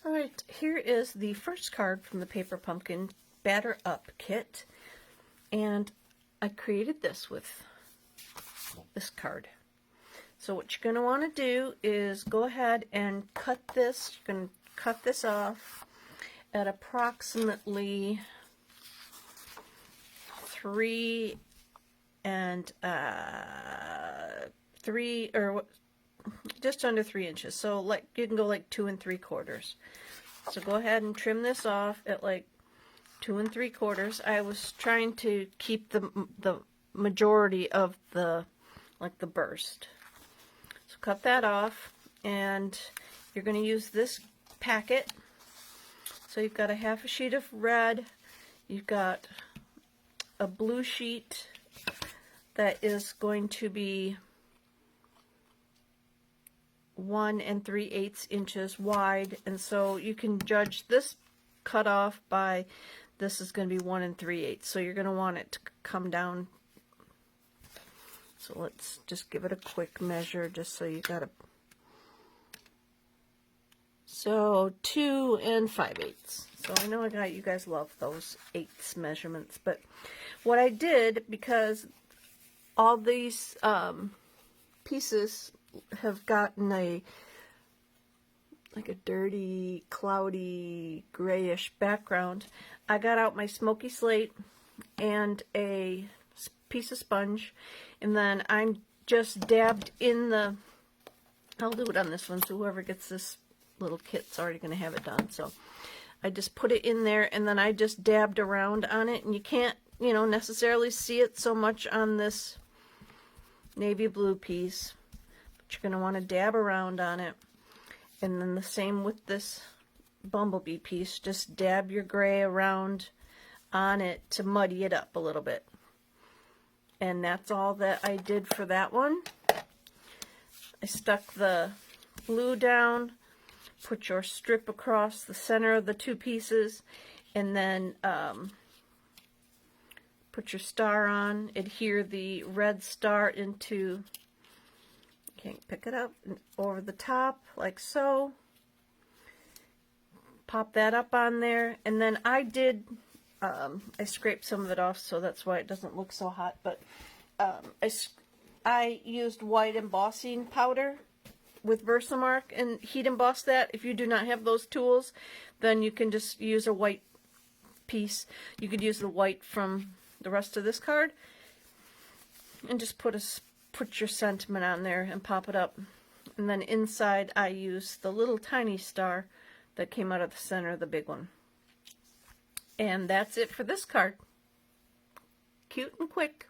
Alright, here is the first card from the Paper Pumpkin Batter Up kit, and I created this with this card. So what you're going to want to do is go ahead and cut this. You're going to cut this off at approximately 3 or just under 3 inches. So like you can go like 2 3/4. So go ahead and trim this off at like 2 3/4. I was trying to keep the majority of the burst. So cut that off, and you're going to use this packet. So you've got a half a sheet of red, you've got a blue sheet that is going to be 1 3/8 inches wide, and so you can judge this cutoff by this is going to be 1 3/8. So you're going to want it to come down. So let's just give it a quick measure, just so you got a. So 2 5/8. So I know you guys love those eighths measurements, but what I did, because all these pieces have gotten a dirty, cloudy, grayish background, I got out my smoky slate and a piece of sponge, and then I just dabbed in the, I'll do it on this one, so whoever gets this little kit's already going to have it done. So I just put it in there, and then I just dabbed around on it, and you can't, necessarily see it so much on this navy blue piece, but you're going to want to dab around on it. And then the same with this bumblebee piece, just dab your gray around on it to muddy it up a little bit. And that's all that I did for that one. I stuck the glue down, put your strip across the center of the two pieces, and then put your star on, adhere the red star into, can't pick it up, over the top like so. Pop that up on there, and then I did, I scraped some of it off, so that's why it doesn't look so hot, but I used white embossing powder with Versamark and heat emboss that. If you do not have those tools, then you can just use a white piece. You could use the white from the rest of this card and just put your sentiment on there and pop it up. And then inside I use the little tiny star that came out of the center of the big one. And that's it for this card. Cute and quick.